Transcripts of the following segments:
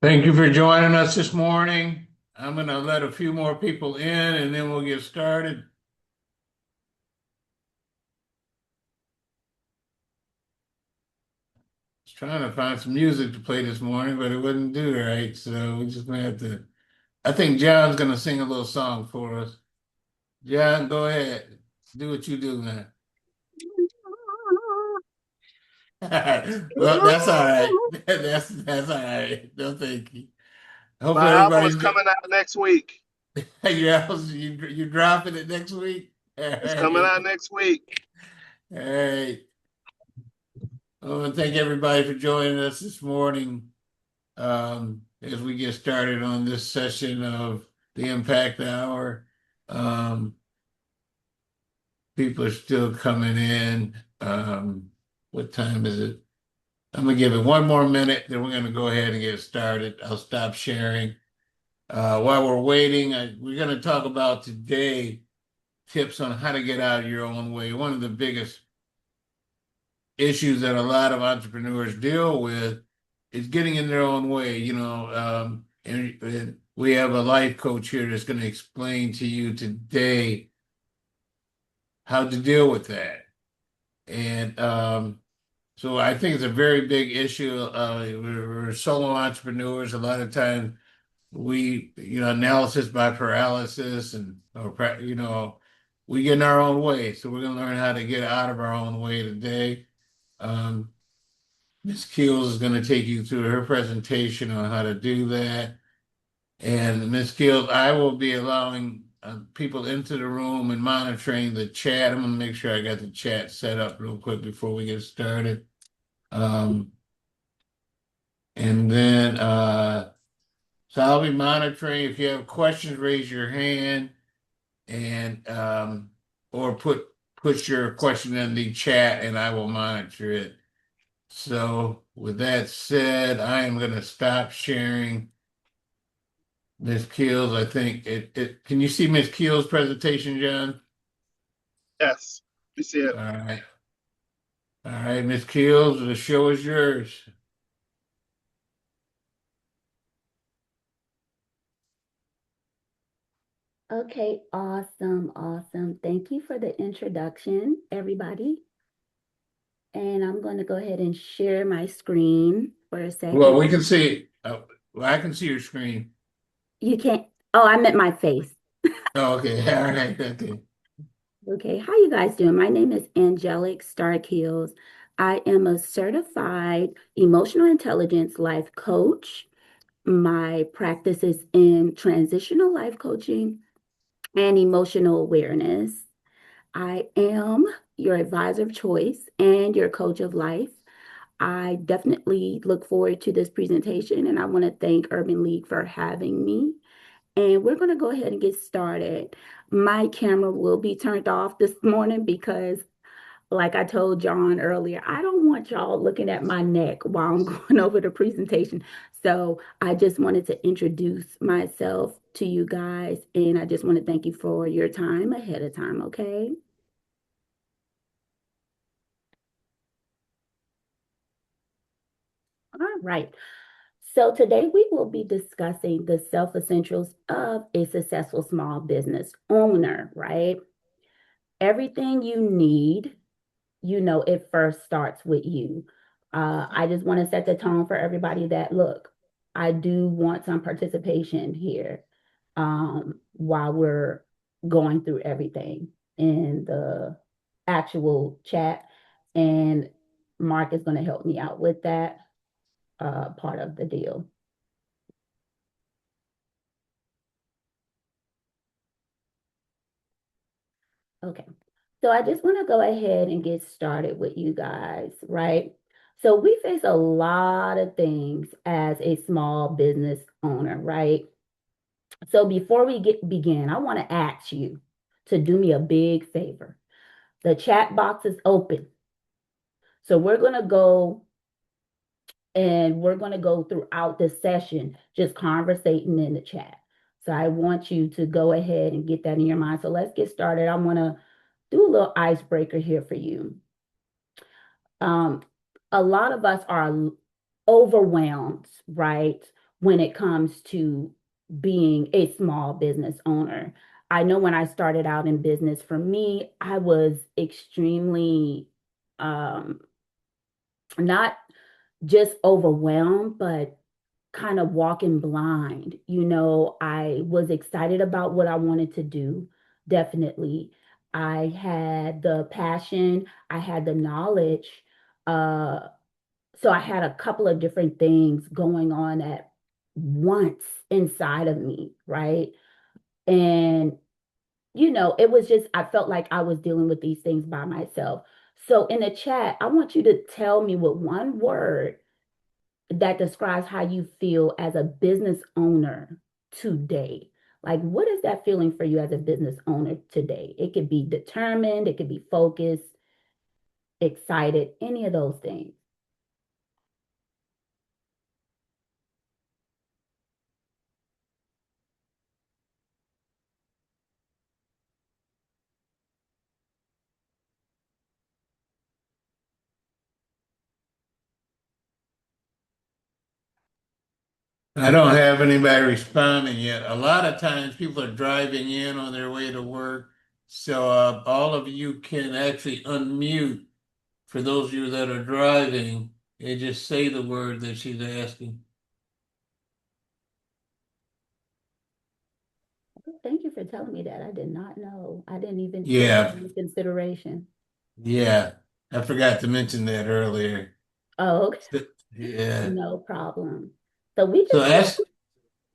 Thank you for joining us this morning. I'm going to let a few more people in and then we'll get started. I was trying to find some music to play this morning, but it wouldn't do right. So we're just going to have to. I think John's going to sing a little song for us. John, go ahead. Do what you do, man. Well, that's all right. That's all right. No, thank you. Hopefully My album is everybody's good. coming out next week. You dropping it next week? All It's coming right. out next week. All right. I want to thank everybody for joining us this morning as we get started on this session of the Impact Hour. Um, People are still coming in. What time is it? I'm going to give it one more minute, then we're going to go ahead and get started. I'll stop sharing. While we're waiting, we're going to talk about today tips on how to get out of your own way. One of the biggest issues that a lot of entrepreneurs deal with is getting in their own way, and we have a life coach here that's going to explain to you today how to deal with that. And so I think it's a very big issue. We're solo entrepreneurs. A lot of times analysis by paralysis we get in our own way. So we're going to learn how to get out of our own way today. Um, Ms. Keels is going to take you through her presentation on how to do that. And Ms. Keels, I will be allowing people into the room and monitoring the chat. I'm going to make sure I got the chat set up real quick before we get started. Um, and then, so I'll be monitoring. If you have questions, raise your hand and or push your question in the chat and I will monitor it. So with that said, I am going to stop sharing Ms. Keels. I think can you see Ms. Keels' presentation, John? Yes, we see it. All right. All right, Ms. Keels, the show is yours. Okay, awesome, awesome. Thank you for the introduction, everybody. And I'm going to go ahead and share my screen for a Well, second. we can see well, I can see your screen. You can't, oh, I meant my face. Oh, okay. All right. Okay. Okay, how you guys doing? My name is Angelic Stark Hills. I am a certified emotional intelligence life coach. My practice is in transitional life coaching and emotional awareness. I am your advisor of choice and your coach of life. I definitely look forward to this presentation and I want to thank Urban League for having me. And we're going to go ahead and get started. My camera will be turned off this morning because, like I told John earlier, I don't want y'all looking at my neck while I'm going over the presentation. So I just wanted to introduce myself to you guys and I just want to thank you for your time ahead of time, okay? All right. So today we will be discussing the self-essentials of a successful small business owner, right? Everything you need, it first starts with you. I just want to set the tone for everybody that, look, I do want some participation here while we're going through everything in the actual chat. And Mark is going to help me out with that part of the deal. Okay. So I just want to go ahead and get started with you guys, right? So we face a lot of things as a small business owner, right? So before we begin, I want to ask you to do me a big favor. The chat box is open. So we're going to go throughout the session just conversating in the chat. So I want you to go ahead and get that in your mind. So let's get started. I want to do a little icebreaker here for you. Um, a lot of us are overwhelmed, right, when it comes to being a small business owner. I know when I started out in business, for me, I was extremely um, not just overwhelmed, but kind of walking blind. I was excited about what I wanted to do, definitely. I had the passion, I had the knowledge. Uh, so I had a couple of different things going on at once inside of me, right? And, it was just, I felt like I was dealing with these things by myself. So in the chat, I want you to tell me with one word that describes how you feel as a business owner today. Like, what is that feeling for you as a business owner today? It could be determined, it could be focused, excited, any of those things. I don't have anybody responding yet. A lot of times people are driving in on their way to work. So all of you can actually unmute for those of you that are driving and just say the word that she's asking. Thank you for telling me that. I did not know. I didn't even take that Yeah, into consideration. yeah. I forgot to mention that earlier. Oh, okay. So- Yeah. No problem. So we So just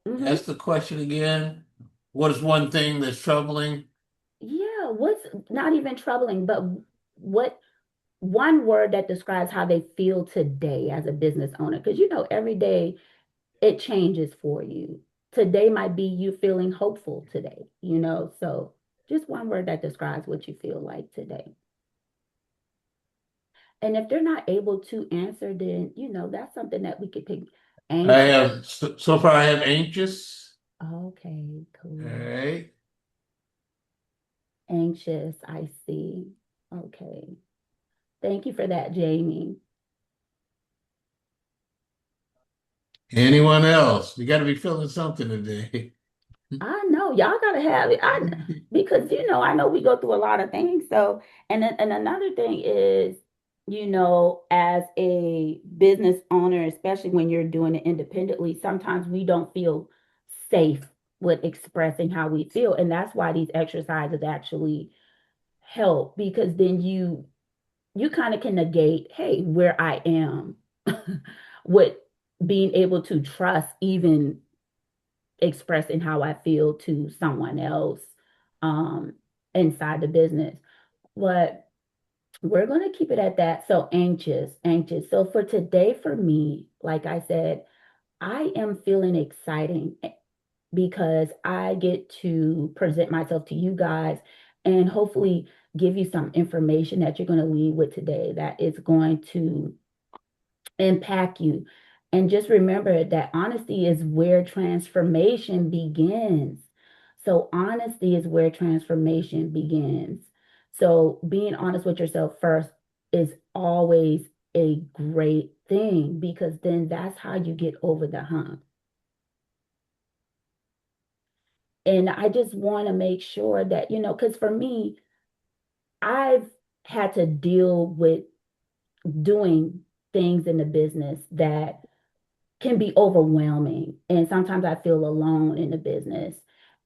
gonna, mhm. ask the question again. What is one thing that's troubling? Yeah, what's not even troubling, but what one word that describes how they feel today as a business owner? Because every day it changes for you. Today might be you feeling hopeful today, so just one word that describes what you feel like today. And if they're not able to answer, then, that's something that we could pick. I Anxious. have so far I have anxious. Okay, All cool. right. Anxious, I see. Okay. Thank you for that, Jamie. Anyone else? You got to be feeling something today. I know y'all gotta have it. Because I know we go through a lot of things. So, and another thing is, as a business owner, especially when you're doing it independently, sometimes we don't feel safe with expressing how we feel. And that's why these exercises actually help, because then you kind of can negate, hey, where I am with being able to trust even expressing how I feel to someone else um, inside the business. But we're going to keep it at that. So anxious, anxious. So for today, for me, like I said, I am feeling exciting because I get to present myself to you guys and hopefully give you some information that you're going to leave with today that is going to impact you. And just remember that honesty is where transformation begins. So, honesty is where transformation begins. So, being honest with yourself first is always a great thing because then that's how you get over the hump. And I just want to make sure that, because for me, I've had to deal with doing things in the business that can be overwhelming. And sometimes I feel alone in the business.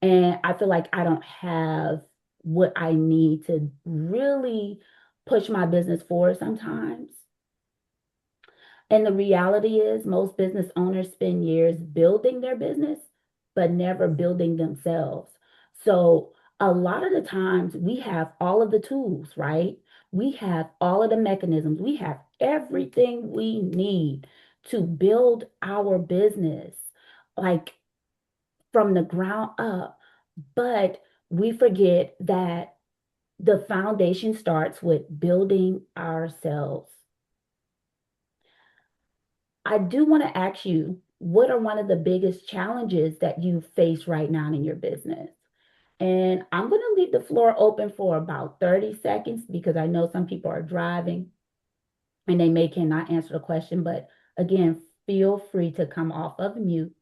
And I feel like I don't have what I need to really push my business forward sometimes. And the reality is, most business owners spend years building their business, but never building themselves. So, a lot of the times we have all of the tools, right? We have all of the mechanisms, we have everything we need to build our business, like from the ground up. But we forget that the foundation starts with building ourselves. I do want to ask you, what are one of the biggest challenges that you face right now in your business? And I'm going to leave the floor open for about 30 seconds because I know some people are driving and they may cannot answer the question. But again, feel free to come off of mute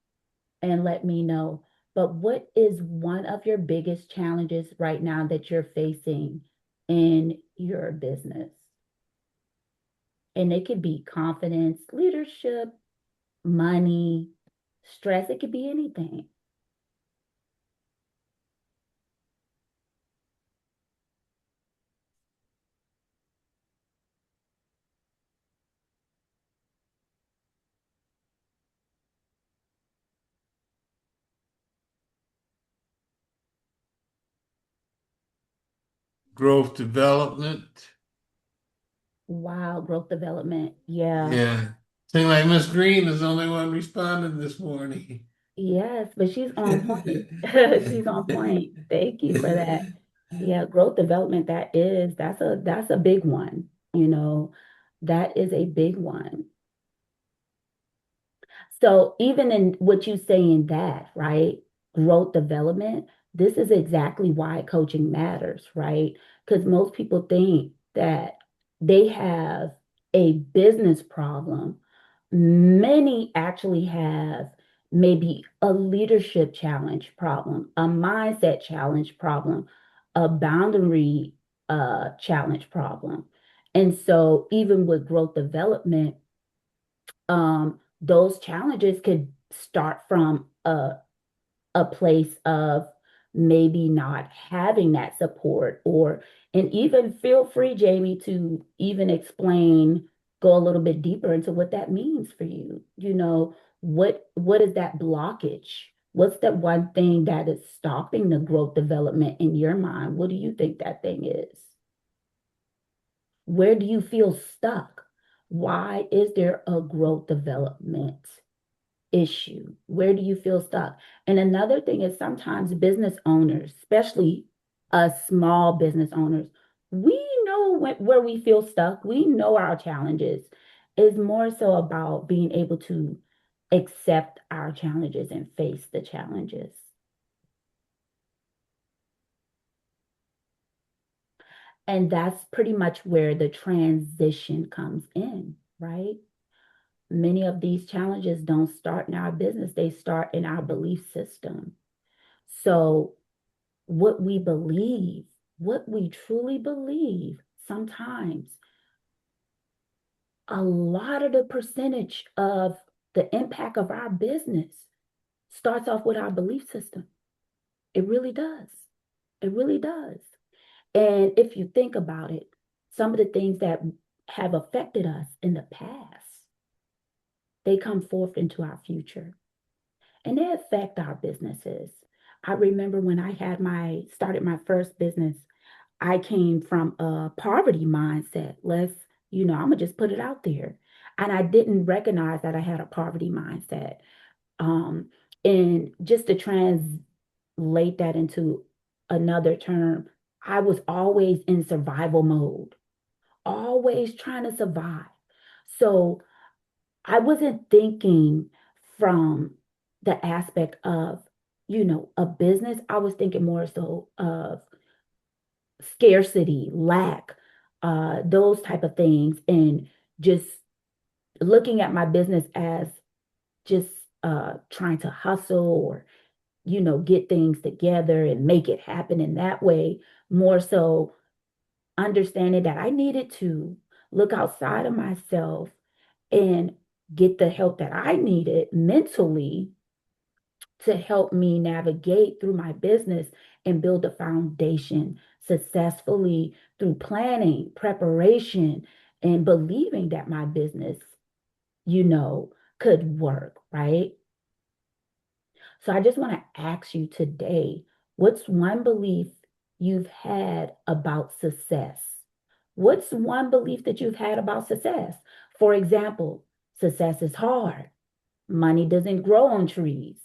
and let me know. But what is one of your biggest challenges right now that you're facing in your business? And it could be confidence, leadership, money, stress. It could be anything. Growth development. Wow, growth development. Yeah. Yeah. Seems like Miss Green is the only one responding this morning. Yes, but she's on point. She's on point. Thank you for that. Yeah, growth development, that's a big one, you know. That is a big one. So even in what you say in that, right? Growth development, this is exactly why coaching matters, right? Because most people think that they have a business problem. Many actually have maybe a leadership challenge problem, a mindset challenge problem, a boundary challenge problem. And so even with growth development, those challenges could start from a place of maybe not having that support, or and even feel free, Jamie, to even explain, go a little bit deeper into what that means for you. What is that blockage? What's that one thing that is stopping the growth development in your mind? What do you think that thing is? Where do you feel stuck? Why is there a growth development issue? Where do you feel stuck? And another thing is sometimes business owners, especially small business owners, we know where we feel stuck. We know our challenges. It's more so about being able to accept our challenges and face the challenges. And that's pretty much where the transition comes in, right? Many of these challenges don't start in our business, they start in our belief system. So, what we believe, what we truly believe, sometimes a lot of the percentage of the impact of our business starts off with our belief system. It really does. It really does. And if you think about it, some of the things that have affected us in the past, they come forth into our future and they affect our businesses. I remember when I started my first business, I came from a poverty mindset. I'm gonna just put it out there. And I didn't recognize that I had a poverty mindset. Um, and just to translate that into another term, I was always in survival mode, always trying to survive. So I wasn't thinking from the aspect of, a business. I was thinking more so of scarcity, lack, those type of things, and just looking at my business as just trying to hustle or get things together and make it happen in that way. More so understanding that I needed to look outside of myself and get the help that I needed mentally to help me navigate through my business and build a foundation successfully through planning, preparation, and believing that my business, could work, right? So I just want to ask you today, what's one belief you've had about success? What's one belief that you've had about success? For example, success is hard. Money doesn't grow on trees,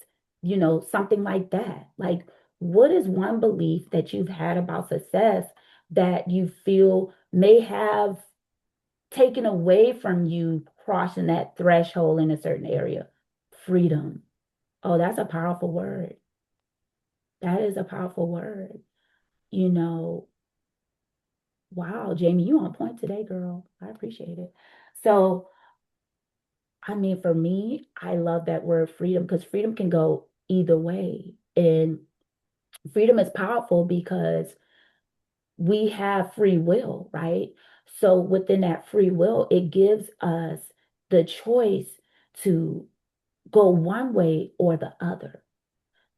something like that. Like, what is one belief that you've had about success that you feel may have taken away from you crossing that threshold in a certain area? Freedom. Oh, that's a powerful word. That is a powerful word. You know, wow, Jamie, you on point today, girl. I appreciate it. So, I mean, for me, I love that word freedom because freedom can go either way. And freedom is powerful because we have free will, right? So within that free will, it gives us the choice to go one way or the other.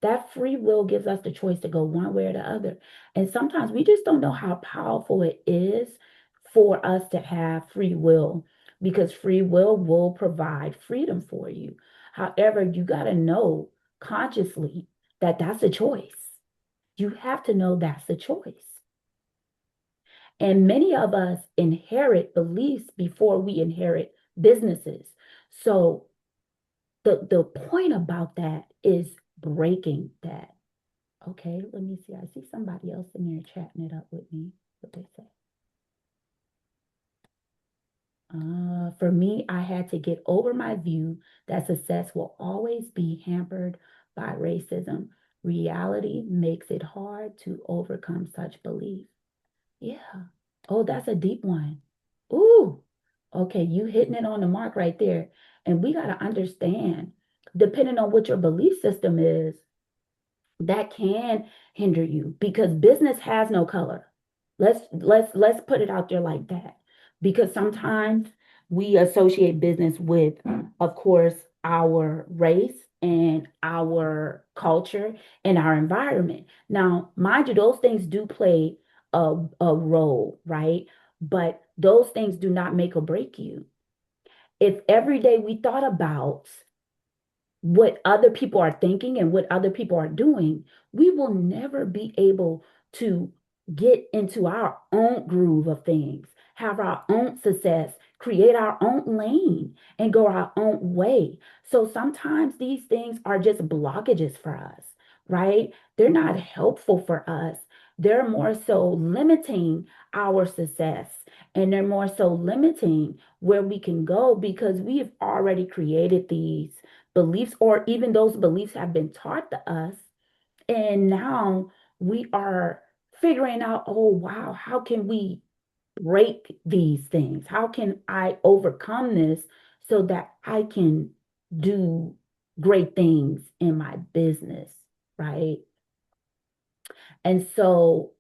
That free will gives us the choice to go one way or the other. And sometimes we just don't know how powerful it is for us to have free will, because free will provide freedom for you. However, you got to know consciously that that's a choice. You have to know that's a choice. And many of us inherit beliefs before we inherit businesses. So the point about that is breaking that. Okay, let me see. I see somebody else in there chatting it up with me. What they say. For me, I had to get over my view that success will always be hampered by racism. Reality makes it hard to overcome such belief. Yeah. Oh, that's a deep one. Ooh. Okay, you hitting it on the mark right there. And we got to understand, depending on what your belief system is, that can hinder you, because business has no color. Let's put it out there like that. Because sometimes we associate business with, of course, our race and our culture and our environment. Now, mind you, those things do play a role, right? But those things do not make or break you. If every day we thought about what other people are thinking and what other people are doing, we will never be able to get into our own groove of things, have our own success, create our own lane, and go our own way. So sometimes these things are just blockages for us, right? They're not helpful for us. They're more so limiting our success, and they're more so limiting where we can go, because we've already created these beliefs, or even those beliefs have been taught to us. And now we are figuring out, oh, wow, how can we break these things? How can I overcome this so that I can do great things in my business, right? And so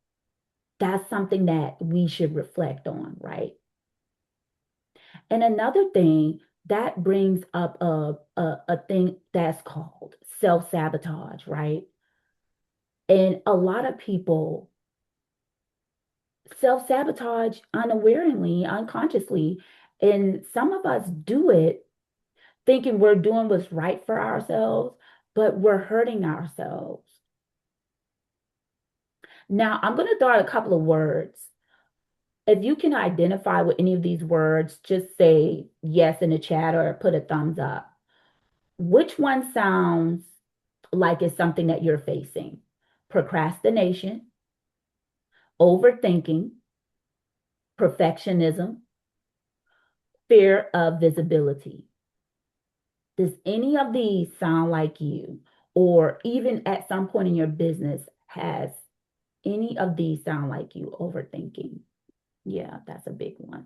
that's something that we should reflect on, right? And another thing that brings up a thing that's called self-sabotage, right? And a lot of people self-sabotage unawarely, unconsciously. And some of us do it thinking we're doing what's right for ourselves, but we're hurting ourselves. Now, I'm going to throw out a couple of words. If you can identify with any of these words, just say yes in the chat or put a thumbs up. Which one sounds like it's something that you're facing? Procrastination, overthinking, perfectionism, fear of visibility. Does any of these sound like you? Or even at some point in your business, has any of these sound like you? Overthinking. Yeah, that's a big one.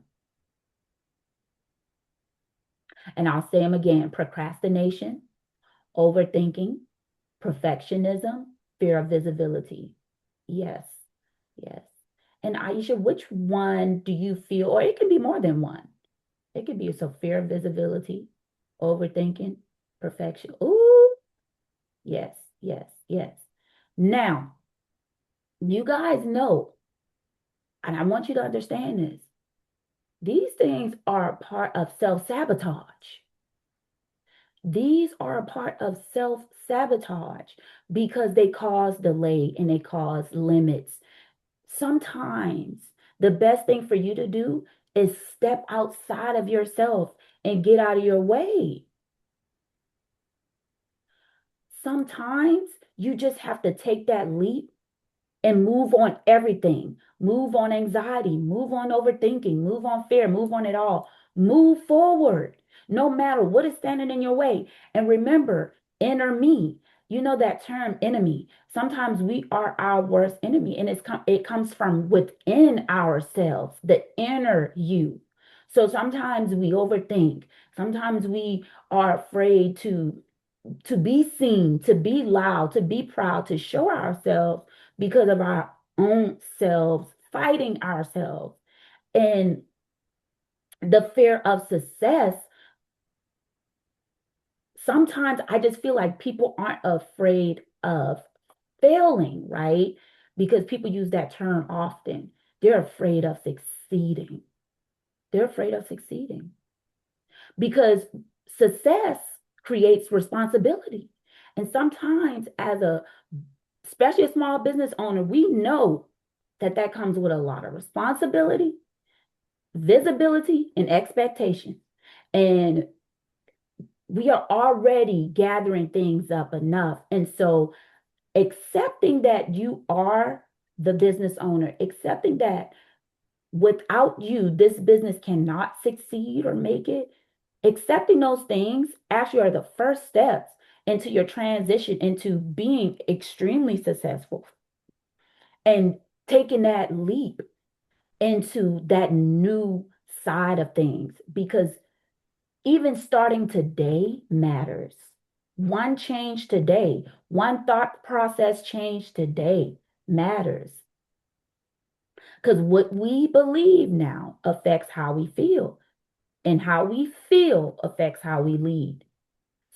And I'll say them again: procrastination, overthinking, perfectionism, fear of visibility. Yes, yes. And Aisha, which one do you feel, or it can be more than one? It could be so fear of visibility, overthinking, perfection. Ooh, yes, yes, yes. Now, you guys know, and I want you to understand this, these things are a part of self-sabotage. These are a part of self-sabotage because they cause delay and they cause limits. Sometimes the best thing for you to do is step outside of yourself and get out of your way. Sometimes you just have to take that leap and move on everything. Move on anxiety, move on overthinking, move on fear, move on it all. Move forward, no matter what is standing in your way. And remember, inner me. You know that term, enemy. Sometimes we are our worst enemy, and it comes from within ourselves, the inner you. So sometimes we overthink. Sometimes we are afraid to to be seen, to be loud, to be proud, to show ourselves because of our own selves, fighting ourselves. And the fear of success, sometimes I just feel like people aren't afraid of failing, right? Because people use that term often. They're afraid of succeeding. They're afraid of succeeding because success creates responsibility. And sometimes, especially a small business owner, we know that that comes with a lot of responsibility, visibility, and expectation. And we are already gathering things up enough. And so accepting that you are the business owner, accepting that without you, this business cannot succeed or make it, accepting those things actually are the first steps into your transition into being extremely successful and taking that leap into that new side of things because even starting today matters. One change today, one thought process change today matters. Because what we believe now affects how we feel, and how we feel affects how we lead.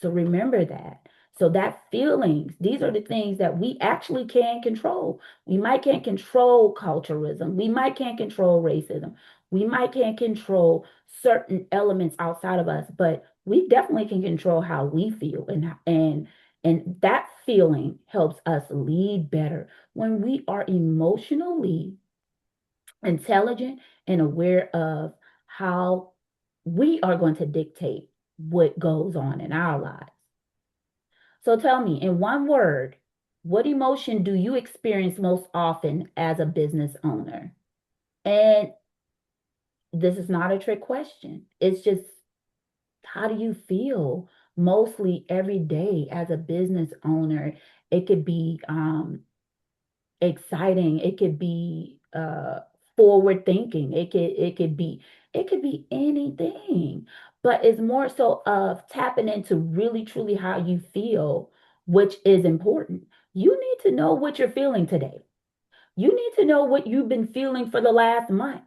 So remember that. So that feelings, these are the things that we actually can control. We might can't control culturalism. We might can't control racism. We might can't control certain elements outside of us, but we definitely can control how we feel and that feeling helps us lead better when we are emotionally intelligent and aware of how we are going to dictate what goes on in our lives. So tell me, in one word, what emotion do you experience most often as a business owner? And this is not a trick question. It's just how do you feel mostly every day as a business owner? It could be exciting. It could be forward thinking. It could be anything. But it's more so of tapping into really truly how you feel, which is important. You need to know what you're feeling today. You need to know what you've been feeling for the last month.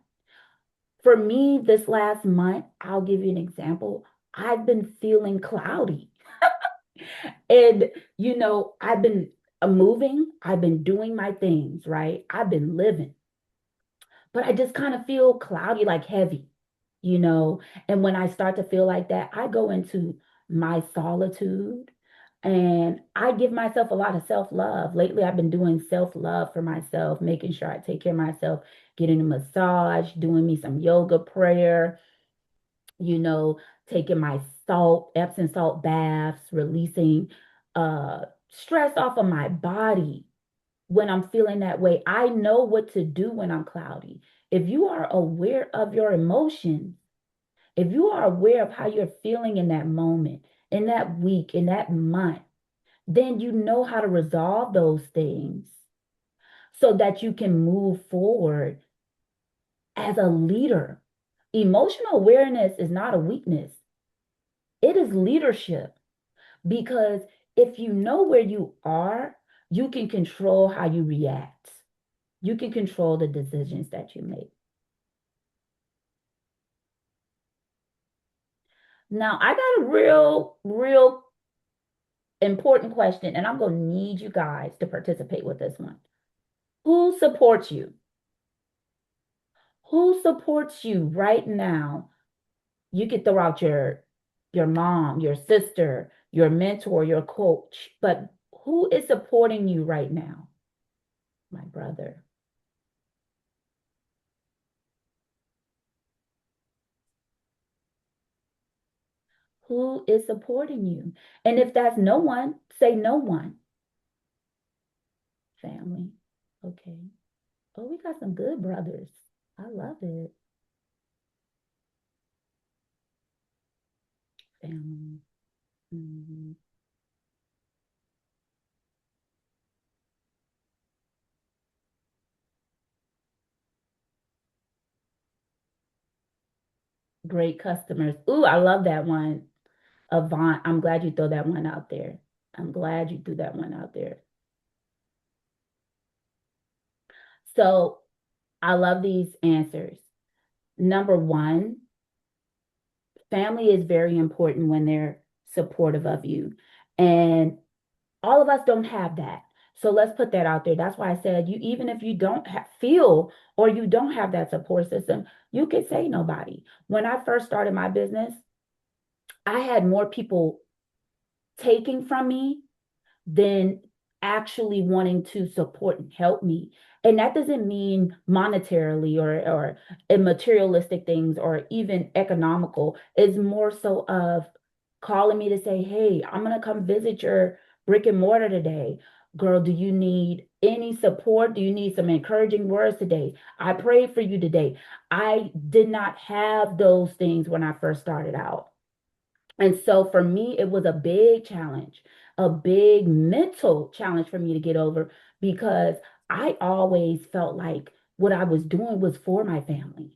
For me, this last month, I'll give you an example. I've been feeling cloudy. And, I've been moving, I've been doing my things, right? I've been living, but I just kind of feel cloudy, like heavy, you know? And when I start to feel like that, I go into my solitude and I give myself a lot of self-love. Lately, I've been doing self-love for myself, making sure I take care of myself, getting a massage, doing me some yoga prayer, you know, taking my Epsom salt baths, releasing stress off of my body when I'm feeling that way. I know what to do when I'm cloudy. If you are aware of your emotions, if you are aware of how you're feeling in that moment, in that week, in that month, then you know how to resolve those things so that you can move forward as a leader. Emotional awareness is not a weakness. It is leadership because if you know where you are, you can control how you react. You can control the decisions that you make. Now, I got a real important question, and I'm going to need you guys to participate with this one. Who supports you? Who supports you right now? You could throw out your mom, your sister, your mentor, your coach, but who is supporting you right now? My brother. Who is supporting you? And if that's no one, say no one. Family. Okay. Oh, we got some good brothers. I love it. Family. Mhm. Great customers. Ooh, I love that one. Avant, I'm glad you throw that one out there. I'm glad you threw that one out there. So I love these answers. Number one, family is very important when they're supportive of you. And all of us don't have that. So let's put that out there. That's why I said you, even if you don't feel or you don't have that support system, you could say nobody. When I first started my business, I had more people taking from me than actually wanting to support and help me. And that doesn't mean monetarily or in materialistic things or even economical. It's more so of calling me to say, hey, I'm gonna come visit your brick and mortar today. Girl, do you need any support? Do you need some encouraging words today? I prayed for you today. I did not have those things when I first started out. And so for me, it was a big challenge, a big mental challenge for me to get over because I always felt like what I was doing was for my family.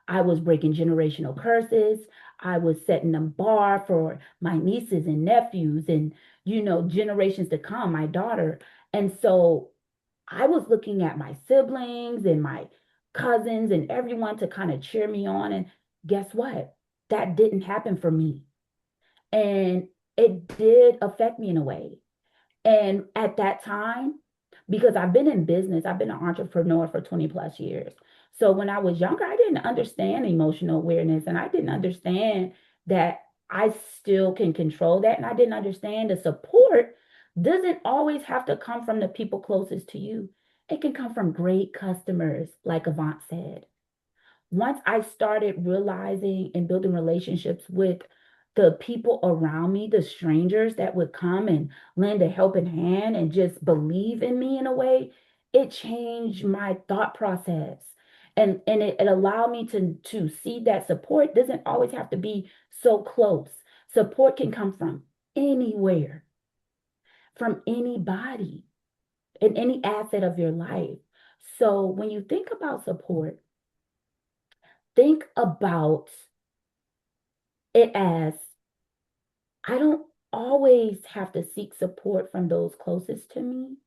I was breaking generational curses. I was setting a bar for my nieces and nephews and, generations to come, my daughter. And so I was looking at my siblings and my cousins and everyone to kind of cheer me on. And guess what? That didn't happen for me. And it did affect me in a way. And at that time, because I've been in business, I've been an entrepreneur for 20 plus years. So when I was younger, I didn't understand emotional awareness and I didn't understand that I still can control that. And I didn't understand the support doesn't always have to come from the people closest to you. It can come from great customers, like Avant said. Once I started realizing and building relationships with the people around me, the strangers that would come and lend a helping hand and just believe in me in a way, it changed my thought process. And it allowed me to see that support doesn't always have to be so close. Support can come from anywhere, from anybody, in any asset of your life. So when you think about support, think about it as I don't always have to seek support from those closest to me.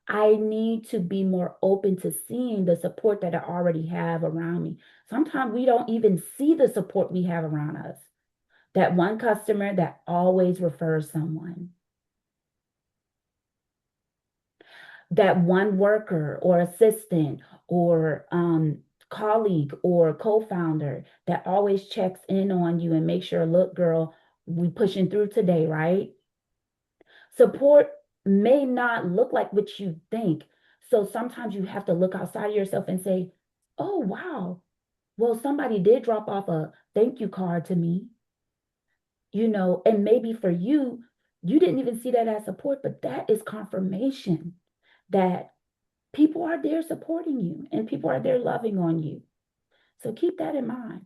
I need to be more open to seeing the support that I already have around me. Sometimes we don't even see the support we have around us. That one customer that always refers someone, that one worker or assistant or colleague or co-founder that always checks in on you and makes sure, look, girl, we pushing through today, right? Support may not look like what you think. So sometimes you have to look outside of yourself and say, oh, wow, well, somebody did drop off a thank you card to me, and maybe for you, you didn't even see that as support, but that is confirmation that people are there supporting you and people are there loving on you. So keep that in mind.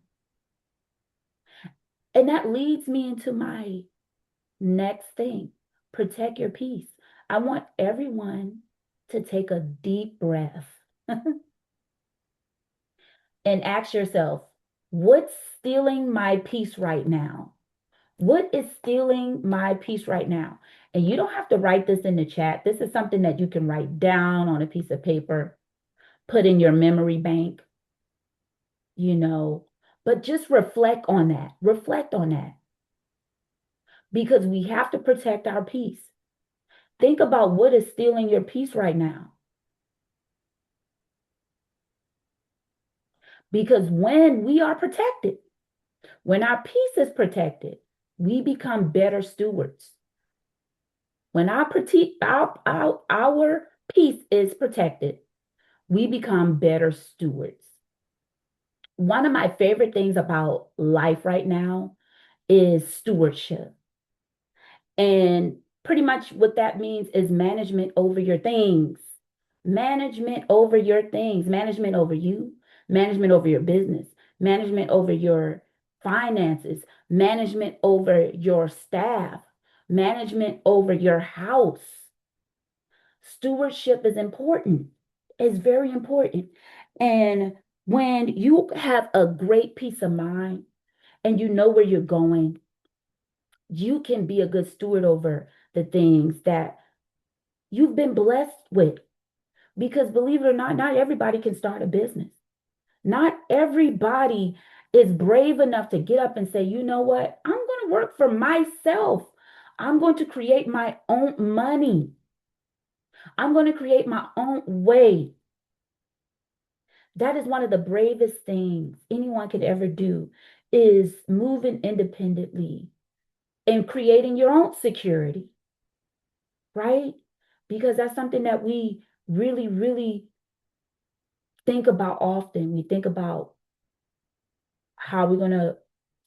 And that leads me into my next thing, protect your peace. I want everyone to take a deep breath and ask yourself, what's stealing my peace right now? What is stealing my peace right now? And you don't have to write this in the chat. This is something that you can write down on a piece of paper, put in your memory bank, but just reflect on that. Reflect on that because we have to protect our peace. Think about what is stealing your peace right now. Because when we are protected, when our peace is protected, we become better stewards. When our peace is protected, we become better stewards. One of my favorite things about life right now is stewardship. And pretty much what that means is management over your things, management over your things, management over you, management over your business, management over your finances, management over your staff, management over your house. Stewardship is important. It's very important. And when you have a great peace of mind and you know where you're going, you can be a good steward over the things that you've been blessed with. Because believe it or not, not everybody can start a business. Not everybody is brave enough to get up and say, you know what? I'm going to work for myself. I'm going to create my own money. I'm going to create my own way. That is one of the bravest things anyone could ever do is moving independently and creating your own security, right? Because that's something that we really, really think about often. We think about how we're going to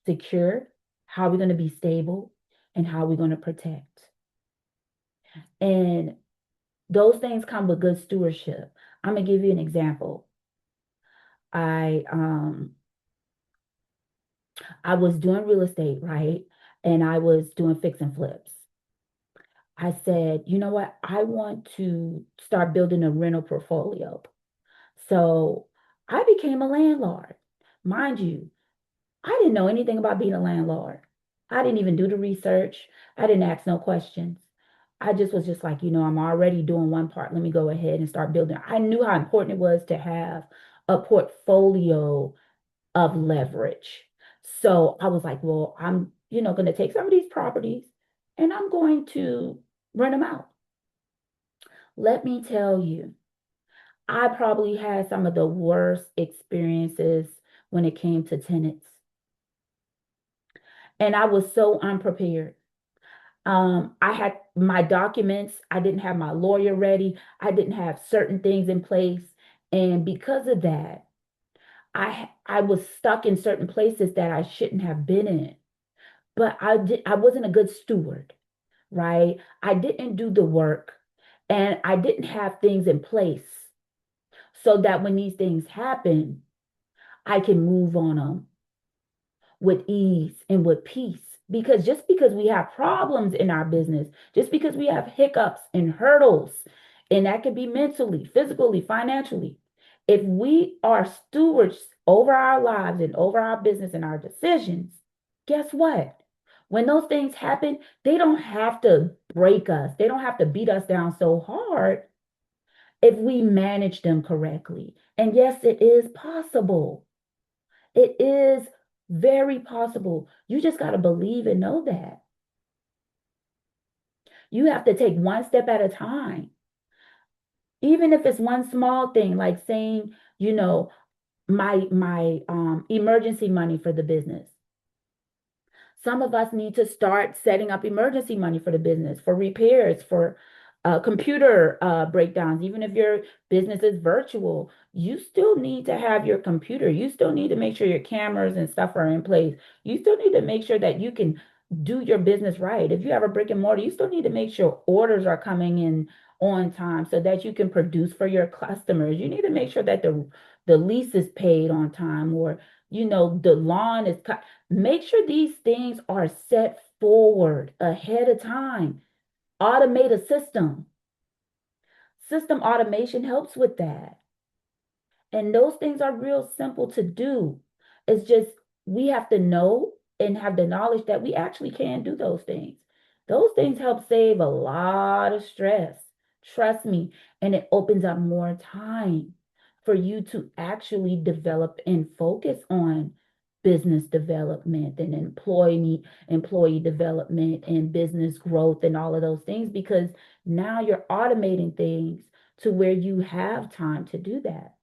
secure, how we're going to be stable, and how we're going to protect. And those things come with good stewardship. I'm going to give you an example. I was doing real estate, right? And I was doing fix and flips. I said, you know what? I want to start building a rental portfolio. So I became a landlord. Mind you, I didn't know anything about being a landlord. I didn't even do the research. I didn't ask no questions. I just was just like, I'm already doing one part. Let me go ahead and start building. I knew how important it was to have a portfolio of leverage. So I was like, well, I'm, going to take some of these properties and I'm going to rent them out. Let me tell you, I probably had some of the worst experiences when it came to tenants. And I was so unprepared. I had my documents, I didn't have my lawyer ready, I didn't have certain things in place. And because of that, I was stuck in certain places that I shouldn't have been in. But I wasn't a good steward, right? I didn't do the work and I didn't have things in place so that when these things happen, I can move on them with ease and with peace. Because just because we have problems in our business, just because we have hiccups and hurdles, and that could be mentally, physically, financially, if we are stewards over our lives and over our business and our decisions, guess what? When those things happen, they don't have to break us, they don't have to beat us down so hard if we manage them correctly. And yes, it is possible. It is very possible. You just got to believe and know that. You have to take one step at a time. Even if it's one small thing, like saying, my emergency money for the business. Some of us need to start setting up emergency money for the business, for repairs, for computer breakdowns. Even if your business is virtual, you still need to have your computer. You still need to make sure your cameras and stuff are in place. You still need to make sure that you can do your business right. If you have a brick and mortar, you still need to make sure orders are coming in on time so that you can produce for your customers. You need to make sure that the lease is paid on time, or the lawn is cut. Make sure these things are set forward ahead of time. Automate a system. System automation helps with that. And those things are real simple to do. It's just we have to know and have the knowledge that we actually can do those things. Those things help save a lot of stress. Trust me. And it opens up more time for you to actually develop and focus on business development and employee development and business growth and all of those things, because now you're automating things to where you have time to do that.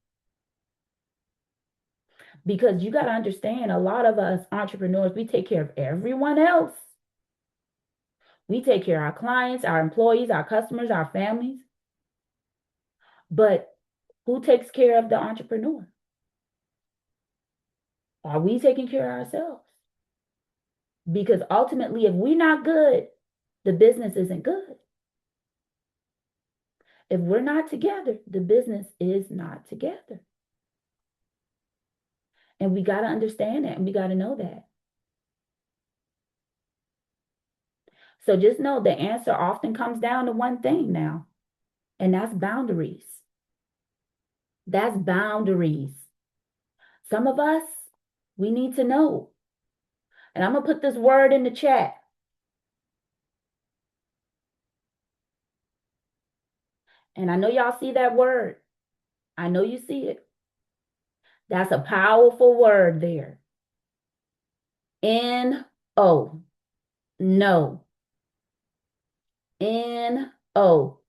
Because you got to understand, a lot of us entrepreneurs, we take care of everyone else. We take care of our clients, our employees, our customers, our families. But who takes care of the entrepreneur? Are we taking care of ourselves? Because ultimately, if we're not good, the business isn't good. If we're not together, the business is not together. And we got to understand that, and we got to know that. So just know the answer often comes down to one thing now, and that's boundaries. That's boundaries. Some of us, we need to know. And I'm going to put this word in the chat. And I know y'all see that word. I know you see it. That's a powerful word there. N-O. No. N-O.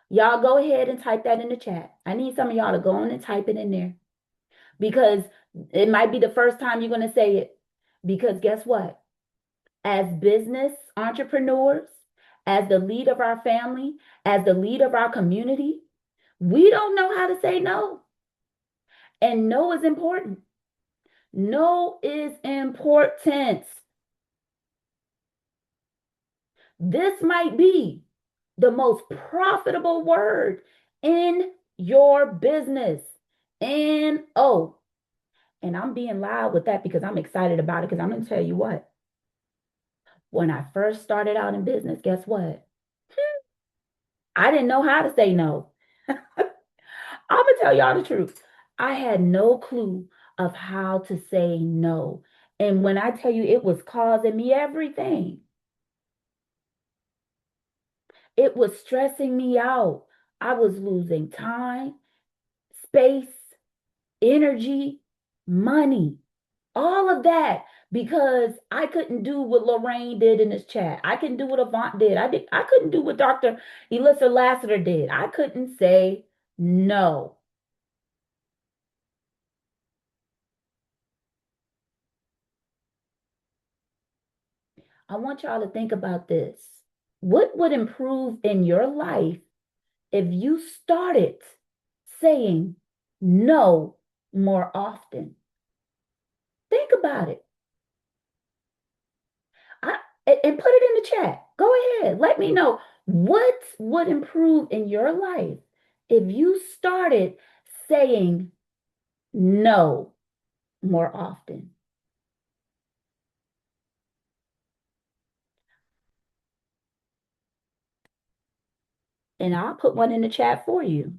Y'all go ahead and type that in the chat. I need some of y'all to go on and type it in there because it might be the first time you're going to say it. Because guess what? As business entrepreneurs, as the lead of our family, as the lead of our community, we don't know how to say no. And no is important. No is important. This might be the most profitable word in your business. N-O. And I'm being loud with that because I'm excited about it because I'm going to tell you what. When I first started out in business, guess what? I didn't know how to say no. I'm going to tell y'all the truth. I had no clue of how to say no. And when I tell you it was causing me everything, it was stressing me out. I was losing time, space, energy, money, all of that because I couldn't do what Lorraine did in this chat. I couldn't do what Avant did. I couldn't do what Dr. Elissa Lassiter did. I couldn't say no. I want y'all to think about this. What would improve in your life if you started saying no more often? Think about it. And put it in the chat. Go ahead. Let me know what would improve in your life if you started saying no more often. And I'll put one in the chat for you.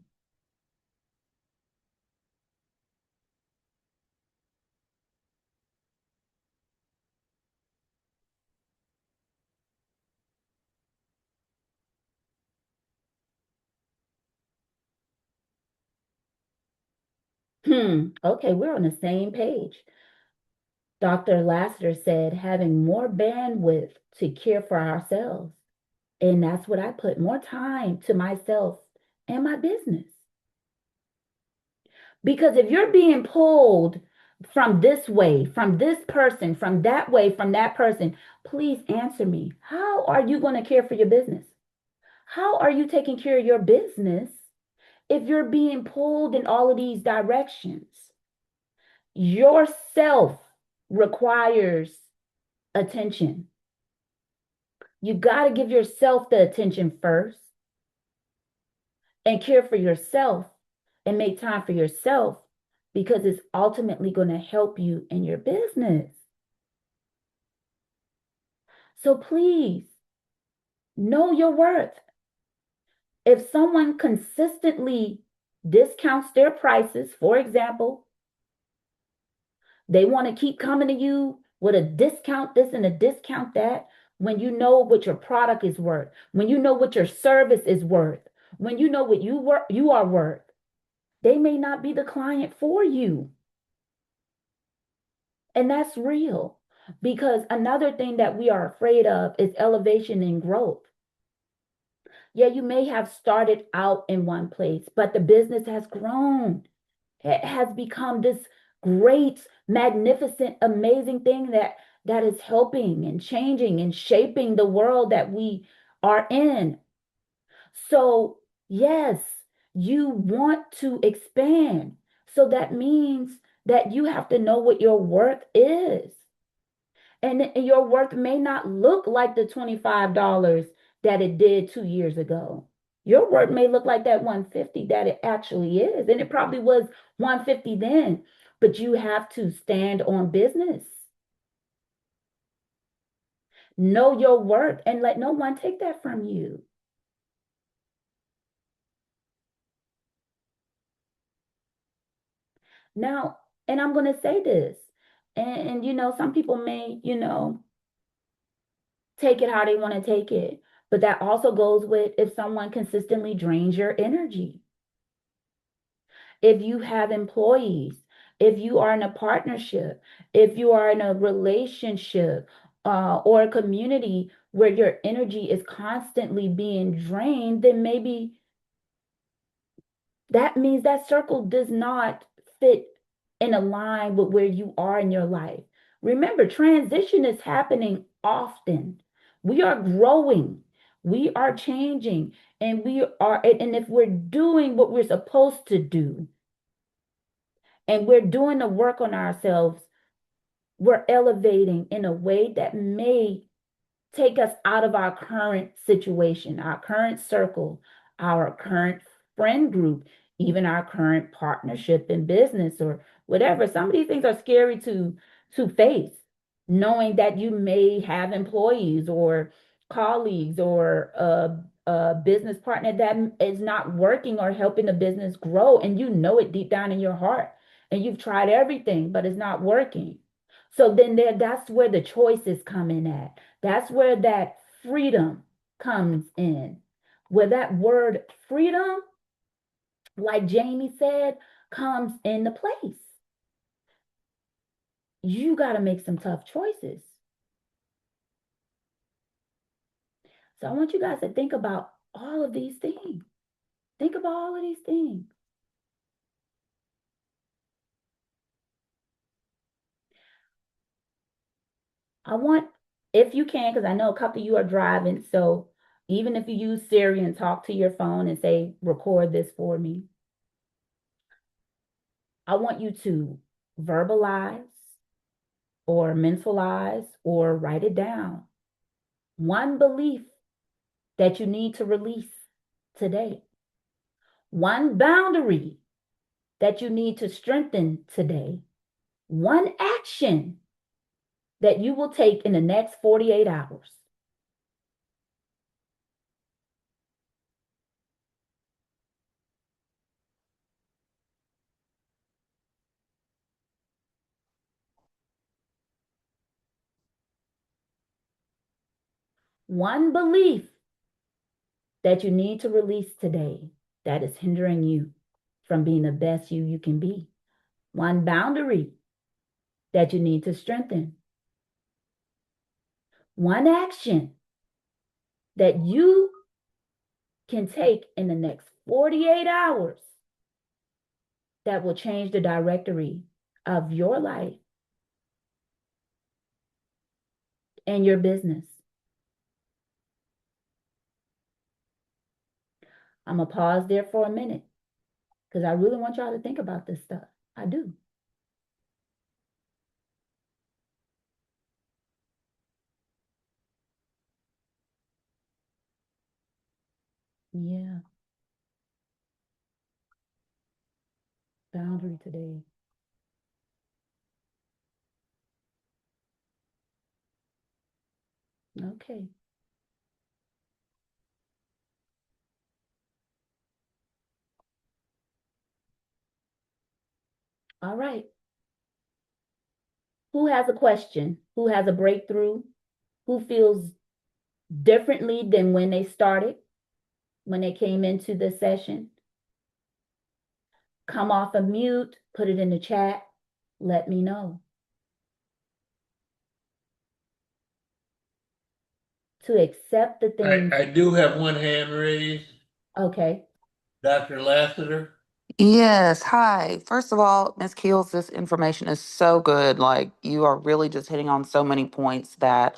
Okay, we're on the same page. Dr. Lassiter said having more bandwidth to care for ourselves. And that's what I put, more time to myself and my business. Because if you're being pulled from this way, from this person, from that way, from that person, please answer me. How are you going to care for your business? How are you taking care of your business if you're being pulled in all of these directions? Yourself requires attention. You got to give yourself the attention first and care for yourself and make time for yourself because it's ultimately going to help you in your business. So please know your worth. If someone consistently discounts their prices, for example, they want to keep coming to you with a discount this and a discount that, when you know what your product is worth, when you know what your service is worth, when you know what you are worth, they may not be the client for you. And that's real because another thing that we are afraid of is elevation and growth. Yeah, you may have started out in one place, but the business has grown. It has become this great, magnificent, amazing thing that is helping and changing and shaping the world that we are in. So, yes, you want to expand. So that means that you have to know what your worth is. And your worth may not look like the $25 that it did 2 years ago. Your worth may look like that 150 that it actually is. And it probably was 150 then, but you have to stand on business. Know your worth and let no one take that from you. Now, and I'm going to say this, and some people may, take it how they want to take it. But that also goes with if someone consistently drains your energy. If you have employees, if you are in a partnership, if you are in a relationship or a community where your energy is constantly being drained, then maybe that means that circle does not fit in a line with where you are in your life. Remember, transition is happening often. We are growing, we are changing, and if we're doing what we're supposed to do, and we're doing the work on ourselves, we're elevating in a way that may take us out of our current situation, our current circle, our current friend group, even our current partnership in business or whatever. Some of these things are scary to face, knowing that you may have employees or colleagues or a business partner that is not working or helping the business grow, and you know it deep down in your heart, and you've tried everything, but it's not working. So then that's where the choices come in at. That's where that freedom comes in. Where that word freedom, like Jamie said, comes into place. You got to make some tough choices. So I want you guys to think about all of these things. Think about all of these things. I want, if you can, because I know a couple of you are driving, so even if you use Siri and talk to your phone and say, record this for me, I want you to verbalize or mentalize or write it down. One belief that you need to release today. One boundary that you need to strengthen today. One action that you will take in the next 48 hours. One belief that you need to release today that is hindering you from being the best you can be. One boundary that you need to strengthen. One action that you can take in the next 48 hours that will change the directory of your life and your business. I'm going to pause there for a minute because I really want y'all to think about this stuff. I do. Yeah. Boundary today. Okay. All right. Who has a question? Who has a breakthrough? Who feels differently than when they started, when they came into the session? Come off of mute, put it in the chat, let me know. To accept the things. I do have one hand raised, Okay. Dr. Lassiter. Yes. Hi. First of all, Ms. Keels, this information is so good. Like, you are really just hitting on so many points that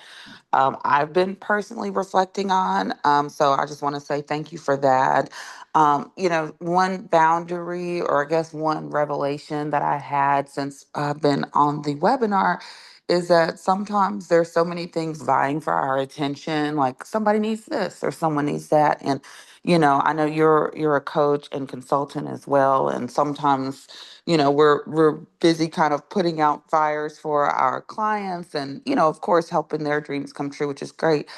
I've been personally reflecting on. So I just want to say thank you for that. One boundary, or I guess one revelation that I had since I've been on the webinar is that sometimes there's so many things vying for our attention, like somebody needs this or someone needs that. And I know you're a coach and consultant as well, and sometimes, we're busy kind of putting out fires for our clients and, of course, helping their dreams come true, which is great.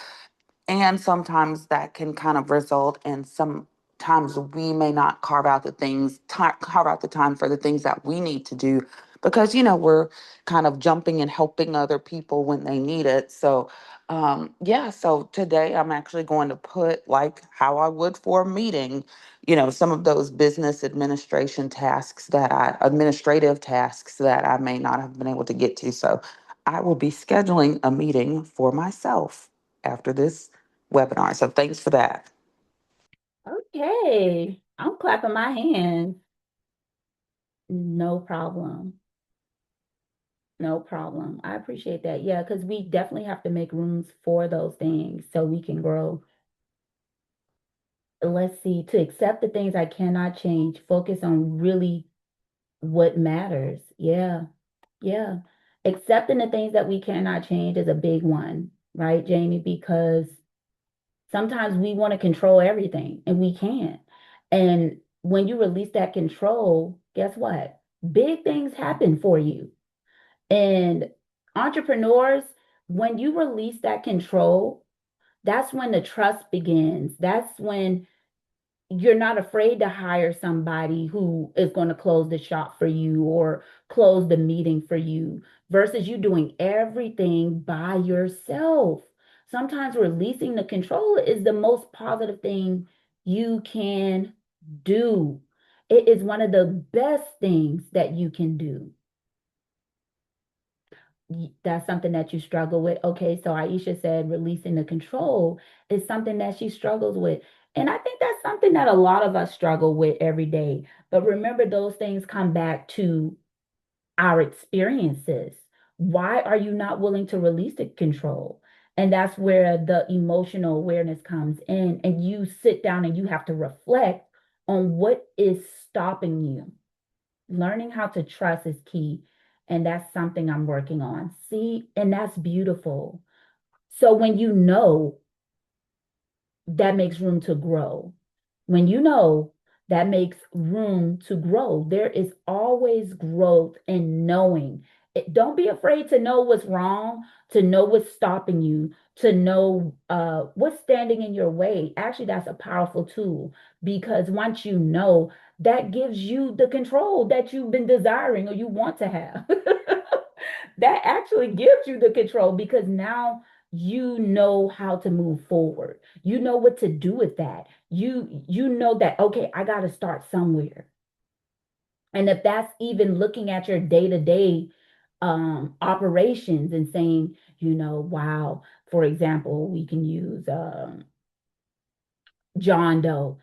And sometimes that can kind of result in sometimes we may not carve out the time for the things that we need to do because, you know, we're kind of jumping and helping other people when they need it. So, yeah, so today I'm actually going to put, like how I would for a meeting, you know, some of those business administrative tasks that I may not have been able to get to. So I will be scheduling a meeting for myself after this webinar. So thanks for that. Okay, I'm clapping my hands. No problem. No problem. I appreciate that. Yeah, because we definitely have to make rooms for those things so we can grow. Let's see, to accept the things I cannot change, focus on really what matters. Yeah, yeah. Accepting the things that we cannot change is a big one, right, Jamie? Because sometimes we want to control everything and we can't. And when you release that control, guess what? Big things happen for you. And entrepreneurs, when you release that control, that's when the trust begins. That's when you're not afraid to hire somebody who is going to close the shop for you or close the meeting for you versus you doing everything by yourself. Sometimes releasing the control is the most positive thing you can do. It is one of the best things that you can do. That's something that you struggle with. Okay, so Aisha said releasing the control is something that she struggles with. And I think that's something that a lot of us struggle with every day. But remember, those things come back to our experiences. Why are you not willing to release the control? And that's where the emotional awareness comes in, and you sit down and you have to reflect on what is stopping you. Learning how to trust is key. And that's something I'm working on. See, and that's beautiful. So when you know, that makes room to grow. When you know, that makes room to grow. There is always growth in knowing. Don't be afraid to know what's wrong, to know what's stopping you, to know what's standing in your way. Actually, that's a powerful tool because once you know, that gives you the control that you've been desiring or you want to have. That actually gives you the control because now you know how to move forward. You know what to do with that. You know that, okay, I got to start somewhere. And if that's even looking at your day-to-day operations and saying, wow, for example, we can use John Doe.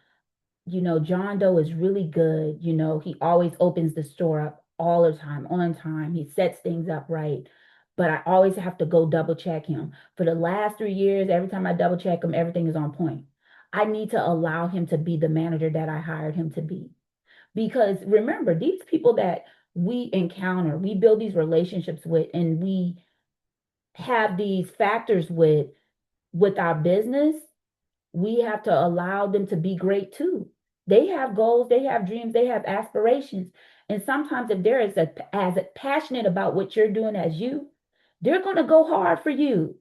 John Doe is really good. He always opens the store up all the time, on time. He sets things up right. But I always have to go double check him. For the last 3 years, every time I double check him, everything is on point. I need to allow him to be the manager that I hired him to be. Because remember, these people that we encounter, we build these relationships with, and we have these factors with our business, we have to allow them to be great too. They have goals, they have dreams, they have aspirations. And sometimes if they're as passionate about what you're doing as you, they're going to go hard for you.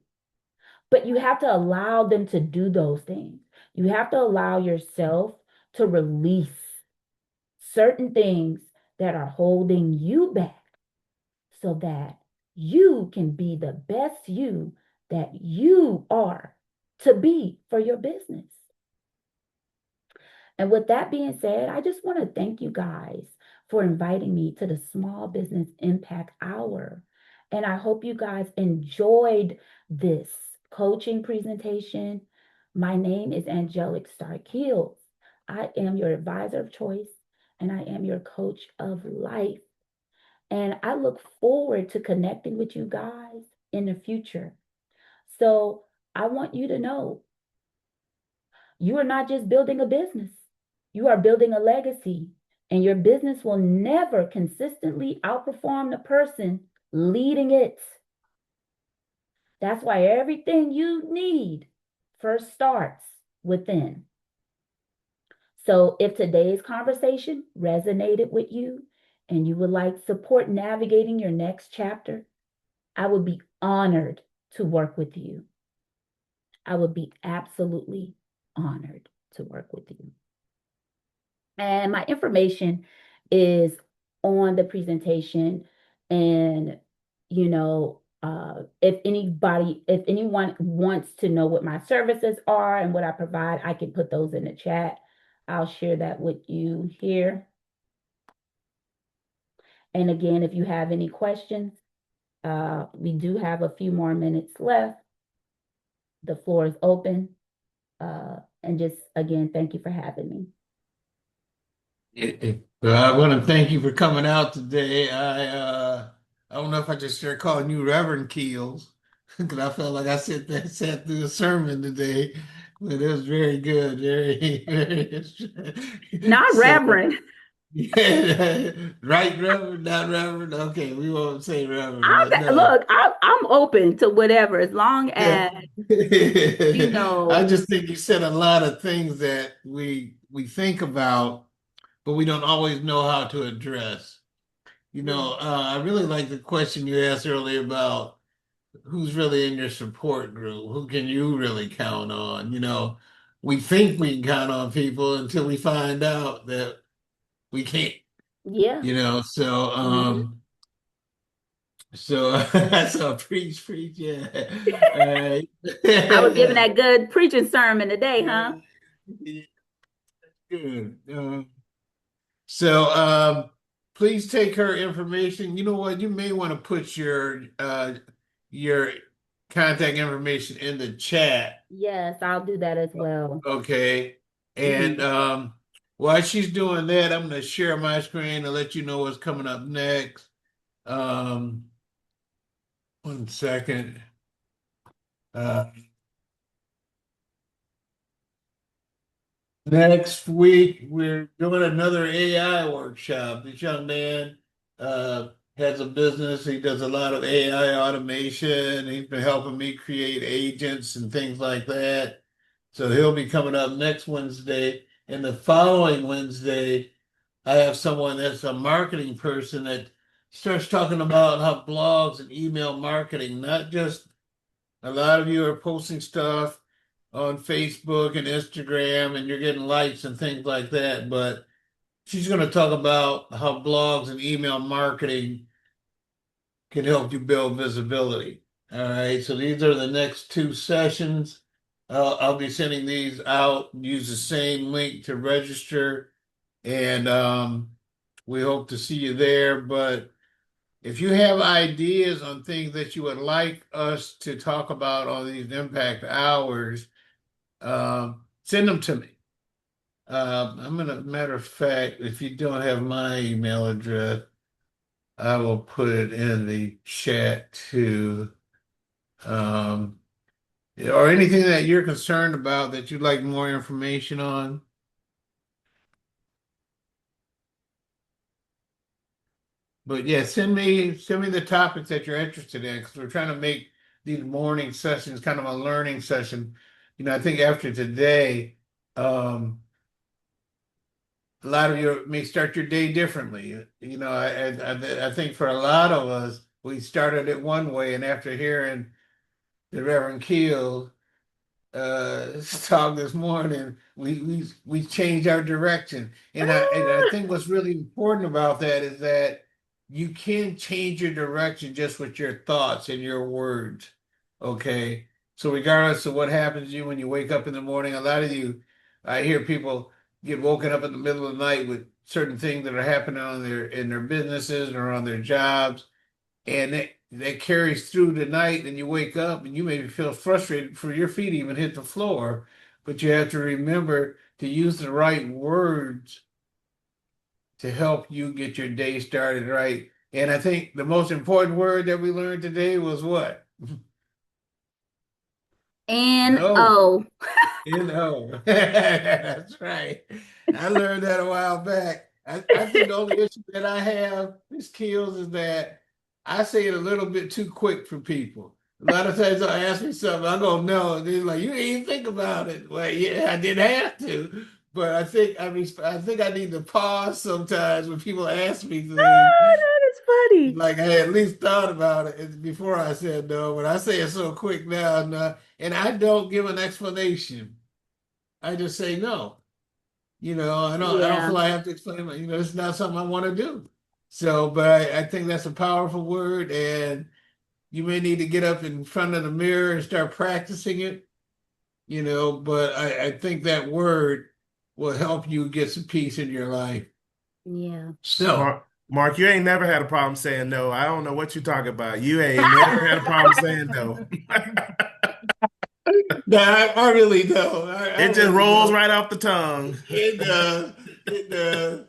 But you have to allow them to do those things. You have to allow yourself to release certain things that are holding you back so that you can be the best you that you are to be for your business. And with that being said, I just want to thank you guys for inviting me to the Small Business Impact Hour. And I hope you guys enjoyed this coaching presentation. My name is Angelic Stark-Keels. I am your advisor of choice, and I am your coach of life. And I look forward to connecting with you guys in the future. So I want you to know you are not just building a business, you are building a legacy, and your business will never consistently outperform the person leading it. That's why everything you need first starts within. So if today's conversation resonated with you and you would like support navigating your next chapter, I would be honored to work with you. I would be absolutely honored to work with you. And my information is on the presentation. And, if anyone wants to know what my services are and what I provide, I can put those in the chat. I'll share that with you here. And again, if you have any questions, we do have a few more minutes left. The floor is open. And just again, thank you for having me. Well, I want to thank you for coming out today. I don't know if I just start calling you Reverend Keels because I felt like I sat through a sermon today, but it was very good, very, very. Not So, Reverend. yeah, right, Reverend, not Reverend. Okay, we won't say Reverend, but no. Look, I'm open to whatever as long Yeah. as, you I know, just think you said a lot of things that we think about, but we don't always know how to address. I really like the question you asked earlier about who's really in your support group, who can you really count on? We think we can count on people until we find out that we can't. yeah. So Mhm. so preach, yeah. All right. I was giving that good preaching sermon today, huh? Yeah, good. So please take her information. You know what? You may want to put your contact information in the chat. Yes, I'll do that as well. Okay. And Mhm. while she's doing that, I'm going to share my screen and let you know what's coming up next. Um, 1 second. Uh, Next week, we're doing another AI workshop. This young man uh, has a business. He does a lot of AI automation. He's been helping me create agents and things like that. So he'll be coming up next Wednesday. And the following Wednesday, I have someone that's a marketing person that starts talking about how blogs and email marketing, not just a lot of you are posting stuff on Facebook and Instagram and you're getting likes and things like that. But she's going to talk about how blogs and email marketing can help you build visibility. All right. So these are the next two sessions. I'll be sending these out. Use the same link to register. And we hope to see you there. But if you have ideas on things that you would like us to talk about on these impact hours, send them to me. Matter of fact, if you don't have my email address, I will put it in the chat too. Um, or anything that you're concerned about that you'd like more information on. But yeah, send me the topics that you're interested in because we're trying to make these morning sessions kind of a learning session. I think after today, um, a lot of you may start your day differently. I think for a lot of us, we started it one way, and after hearing the Reverend Keel talk this morning, we changed our direction. And I think what's really important about that is that you can change your direction just with your thoughts and your words. Okay. So regardless of what happens to you when you wake up in the morning, a lot of you, I hear people get woken up in the middle of the night with certain things that are happening in their businesses or on their jobs and that carries through the night and you wake up and you maybe feel frustrated for your feet even hit the floor, but you have to remember to use the right words to help you get your day started right. And I think the most important word that we learned today was what? No. N-O. No. That's right. I learned that a while back. I think the only issue that I have, Miss Keels, is that I say it a little bit too quick for people. A lot of times they'll ask me something, I go, no, and they're like, you didn't even think about it. Well, yeah, I didn't have to. But I think I need to pause sometimes when people ask me things. Oh, that is funny. Like I at least thought about it before I said no. But I say it so quick now, no, and I don't give an explanation. I just say no. I don't Yeah. feel I have to explain. It's not something I want to do. So, but I think that's a powerful word, and you may need to get up in front of the mirror and start practicing it, but I think that word will help you get some peace in your life. Yeah. So, Mark, you ain't never had a problem saying no. I don't know what you're talking about. You ain't never had a problem saying no. no, I really don't. I It just really rolls don't. right off the tongue. It does. It does.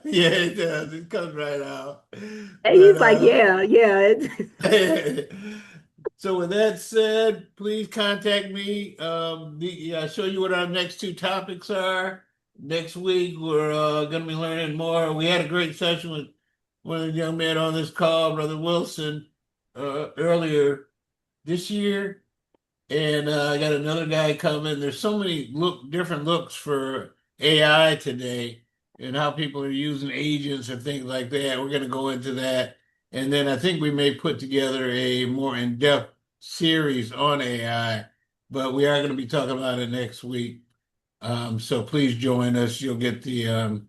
Yeah, it does. It comes right out. And But he's like, yeah, yeah. so with that said, please contact me. I'll show you what our next two topics are. Next week, we're going to be learning more. We had a great session with one of the young men on this call, Brother Wilson, earlier this year. And I got another guy coming. There's so many different looks for AI today and how people are using agents and things like that. We're going to go into that. And then I think we may put together a more in-depth series on AI, but we are going to be talking about it next week. So please join us. You'll get the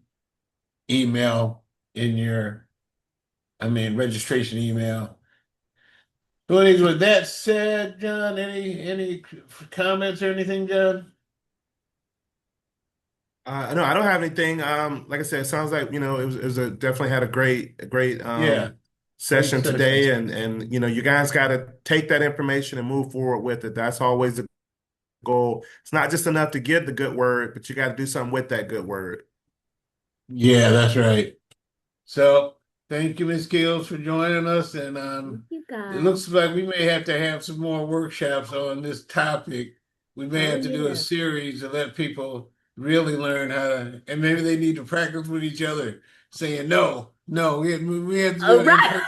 email in registration email. So anyways, with that said, John, any comments or anything, John? No, I don't have anything. Like I said, it sounds like, it was definitely had a great Yeah, great session session. today, and you guys got to take that information and move forward with it. That's always the goal. It's not just enough to give the good word, but you got to do something with that good word. Yeah, that's right. So thank you, Ms. Kills, for joining us. And You it guys. looks like we may have to have some more workshops on this topic. We may Oh, have to do a yeah. series to let people really learn how to, and maybe they need to practice with each other, saying no, no, we have to do Oh, it in right. person.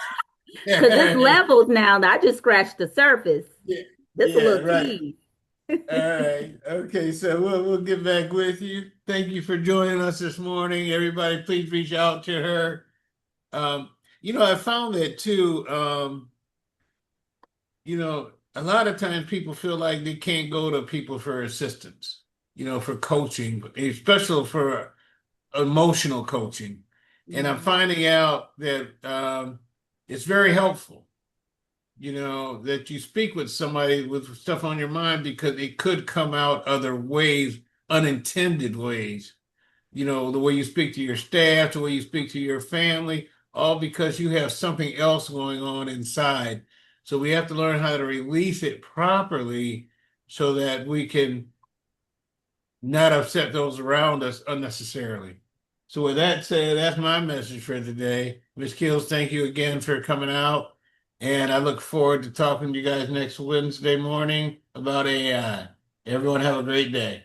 Because it's levels now. I just scratched the surface. Yeah, This a yeah, little right. tease. All right. Okay. So we'll get back with you. Thank you for joining us this morning. Everybody, please reach out to her. Um, I found that too. A lot of times people feel like they can't go to people for assistance, for coaching, especially for emotional coaching. And I'm Yeah. finding out that it's very helpful, that you speak with somebody with stuff on your mind because it could come out other ways, unintended ways. The way you speak to your staff, the way you speak to your family, all because you have something else going on inside. So we have to learn how to release it properly so that we can not upset those around us unnecessarily. So with that said, that's my message for today. Ms. Keels, thank you again for coming out. And I look forward to talking to you guys next Wednesday morning about AI. Everyone have a great day.